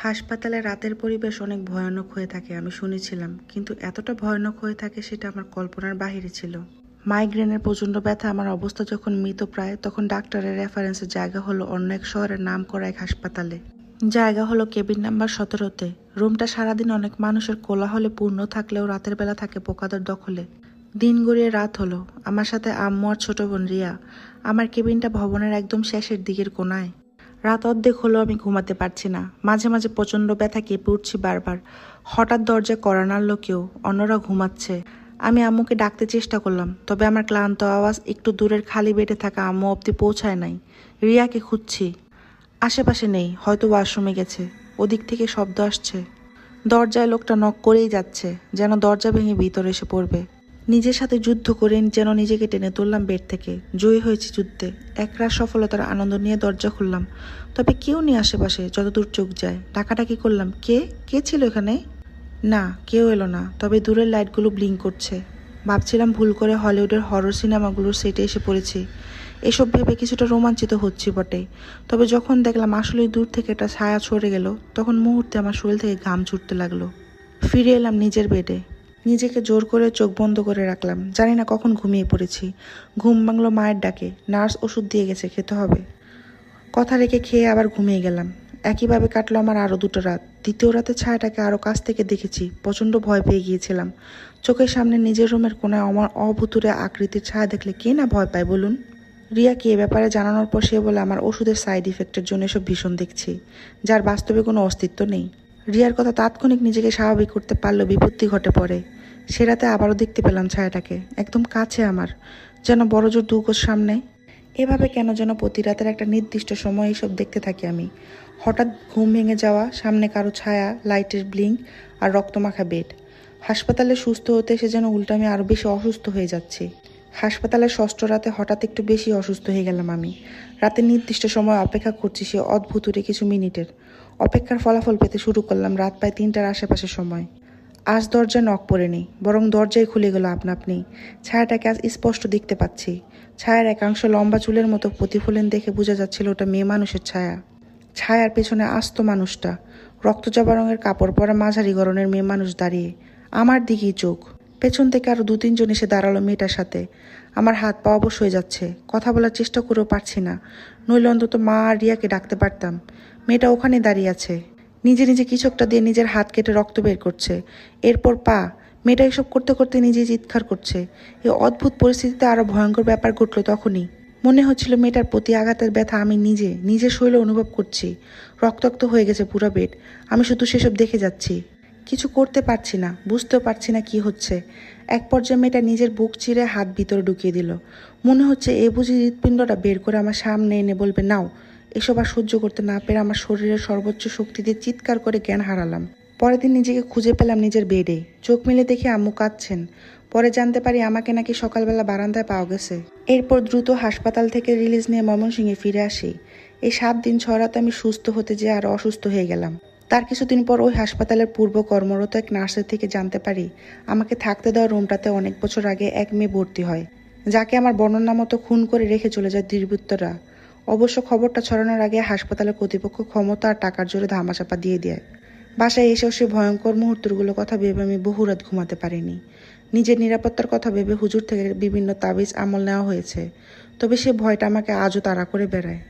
হাসপাতালে রাতের পরিবেশ অনেক ভয়ানক হয়ে থাকে আমি শুনেছিলাম, কিন্তু এতটা ভয়ানক হয়ে থাকে সেটা আমার কল্পনার বাহিরে ছিল। মাইগ্রেনের প্রচণ্ড ব্যথা আমার অবস্থা যখন মৃতপ্রায়, তখন ডাক্তারের রেফারেন্সের জায়গা হলো অন্য এক শহরের নাম করা এক হাসপাতালে। জায়গা হলো কেবিন নাম্বার 17-তে। রুমটা সারাদিন অনেক মানুষের কোলাহলে পূর্ণ থাকলেও রাতের বেলা থাকে পোকাদের দখলে। দিন গড়িয়ে রাত হলো। আমার সাথে আম্মু আর ছোট বোন রিয়া। আমার কেবিনটা ভবনের একদম শেষের দিকের কোনায়। রাত অর্ধেক হলো আমি ঘুমাতে পারছি না। মাঝে মাঝে প্রচণ্ড ব্যথা কেঁপে উঠছি বারবার। হঠাৎ দরজায় কড়া নাড়ল কেউ, অন্যরা ঘুমাচ্ছে। আমি আম্মুকে ডাকতে চেষ্টা করলাম, তবে আমার ক্লান্ত আওয়াজ একটু দূরের খালি বেডে থাকা আম্মু অবধি পৌঁছায় নাই। রিয়াকে খুঁজছি, আশেপাশে নেই, হয়তো ওয়াশরুমে গেছে। ওদিক থেকে শব্দ আসছে। দরজায় লোকটা নক করেই যাচ্ছে, যেন দরজা ভেঙে ভিতরে এসে পড়বে। নিজের সাথে যুদ্ধ করে যেন নিজেকে টেনে তুললাম বেড থেকে। জয়ী হয়েছি যুদ্ধে। একরাশ সফলতার আনন্দ নিয়ে দরজা খুললাম, তবে কেউ নেই আশেপাশে। যতদূর চোখ যায় ডাকাডাকি করলাম, কে কে ছিল এখানে? না, কেউ এলো না, তবে দূরের লাইটগুলো ব্লিঙ্ক করছে। ভাবছিলাম ভুল করে হলিউডের হরর সিনেমাগুলোর সেটে এসে পড়েছি। এসব ভেবে কিছুটা রোমাঞ্চিত হচ্ছি বটে, তবে যখন দেখলাম আসলেই দূর থেকে একটা ছায়া সরে গেল, তখন মুহূর্তে আমার শরীর থেকে ঘাম ছুটতে লাগলো। ফিরে এলাম নিজের বেডে। নিজেকে জোর করে চোখ বন্ধ করে রাখলাম। জানি না কখন ঘুমিয়ে পড়েছি। ঘুম ভাঙলো মায়ের ডাকে। নার্স ওষুধ দিয়ে গেছে, খেতে হবে। কথা রেখে খেয়ে আবার ঘুমিয়ে গেলাম। একইভাবে কাটলো আমার আরও দুটো রাত। দ্বিতীয় রাতে ছায়াটাকে আরও কাছ থেকে দেখেছি। প্রচণ্ড ভয় পেয়ে গিয়েছিলাম। চোখের সামনে নিজের রুমের কোনায় আমার অভূতুরে আকৃতির ছায়া দেখলে কে না ভয় পায় বলুন? রিয়াকে এ ব্যাপারে জানানোর পর সে বলে আমার ওষুধের সাইড ইফেক্টের জন্য এসব ভীষণ দেখছি, যার বাস্তবে কোনো অস্তিত্ব নেই। রিয়ার কথা তাৎক্ষণিক নিজেকে স্বাভাবিক করতে পারলেও বিপত্তি ঘটে পড়ে। সে রাতে আবারও দেখতে পেলাম ছায়াটাকে, একদম কাছে আমার, যেন বড়জোর 2 গজ সামনে। এভাবে কেন যেন প্রতি রাতের একটা নির্দিষ্ট সময় এইসব দেখতে থাকি আমি। হঠাৎ ঘুম ভেঙে যাওয়া, সামনে কারো ছায়া, লাইটের ব্লিঙ্ক আর রক্তমাখা বেড। হাসপাতালে সুস্থ হতে এসে যেন উল্টো আমি আরও বেশি অসুস্থ হয়ে যাচ্ছি। হাসপাতালের 6ষ্ঠ রাতে হঠাৎ একটু বেশি অসুস্থ হয়ে গেলাম আমি। রাতে নির্দিষ্ট সময় অপেক্ষা করছি সে অদ্ভুতুরে কিছু মিনিটের। অপেক্ষার ফলাফল পেতে শুরু করলাম রাত প্রায় 3টার আশেপাশের সময়। আজ দরজায় নখ পড়েনি, বরং দরজাই খুলে গেল আপনা আপনি। ছায়াটাকে আজ স্পষ্ট দেখতে পাচ্ছি। ছায়ার একাংশ লম্বা চুলের মতো প্রতিফলন দেখে বোঝা যাচ্ছিল ওটা মেয়ে মানুষের ছায়া। ছায়ার পেছনে আস্ত মানুষটা, রক্তজবা রঙের কাপড় পরা মাঝারি গড়নের মেয়ে মানুষ দাঁড়িয়ে আমার দিকেই চোখ। পেছন থেকে আরও 2-3 জন এসে দাঁড়ালো মেয়েটার সাথে। আমার হাত পা অবশ হয়ে যাচ্ছে, কথা বলার চেষ্টা করেও পারছি না, নইলে অন্তত মা আর রিয়াকে ডাকতে পারতাম। মেয়েটা ওখানে দাঁড়িয়ে আছে, নিজে নিজে কিছু একটা দিয়ে নিজের হাত কেটে রক্ত বের করছে, এরপর পা। মেয়েটা এসব করতে করতে নিজেই চিৎকার করছে। এই অদ্ভুত পরিস্থিতিতে আরও ভয়ঙ্কর ব্যাপার ঘটলো তখনই। মনে হচ্ছিল মেয়েটার প্রতি আঘাতের ব্যথা আমি নিজের শরীরে অনুভব করছি। রক্তাক্ত হয়ে গেছে পুরো বেড। আমি শুধু সেসব দেখে যাচ্ছি, কিছু করতে পারছি না, বুঝতেও পারছি না কি হচ্ছে। এক পর্যায়ে মেয়েটা নিজের বুক চিরে হাত ভিতরে ঢুকিয়ে দিল। মনে হচ্ছে এ বুঝি হৃৎপিণ্ডটা বের করে আমার সামনে এনে বলবে নাও। এসব আর সহ্য করতে না পেরে আমার শরীরের সর্বোচ্চ শক্তি দিয়ে চিৎকার করে জ্ঞান হারালাম। পরের দিন নিজেকে খুঁজে পেলাম নিজের বেডে। চোখ মেলে দেখে আম্মু কাঁদছেন। পরে জানতে পারি আমাকে নাকি সকালবেলা বারান্দায় পাওয়া গেছে। এরপর দ্রুত হাসপাতাল থেকে রিলিজ নিয়ে ময়মনসিংহে ফিরে আসি। এই 7 দিন 6 রাত আমি সুস্থ হতে যেয়ে আরও অসুস্থ হয়ে গেলাম। তার কিছুদিন পর ওই হাসপাতালের পূর্ব কর্মরত এক নার্সের থেকে জানতে পারি আমাকে থাকতে দেওয়া রুমটাতে অনেক বছর আগে এক মেয়ে ভর্তি হয়, যাকে আমার বর্ণনা মতো খুন করে রেখে চলে যায় দুর্বৃত্তরা। অবশ্য খবরটা ছড়ানোর আগে হাসপাতালের কর্তৃপক্ষ ক্ষমতা আর টাকার জোরে ধামাচাপা দিয়ে দেয়। বাসায় এসেও সে ভয়ঙ্কর মুহূর্তগুলোর কথা ভেবে আমি বহু রাত ঘুমাতে পারিনি। নিজের নিরাপত্তার কথা ভেবে হুজুর থেকে বিভিন্ন তাবিজ আমল নেওয়া হয়েছে, তবে সে ভয়টা আমাকে আজও তাড়া করে বেড়ায়।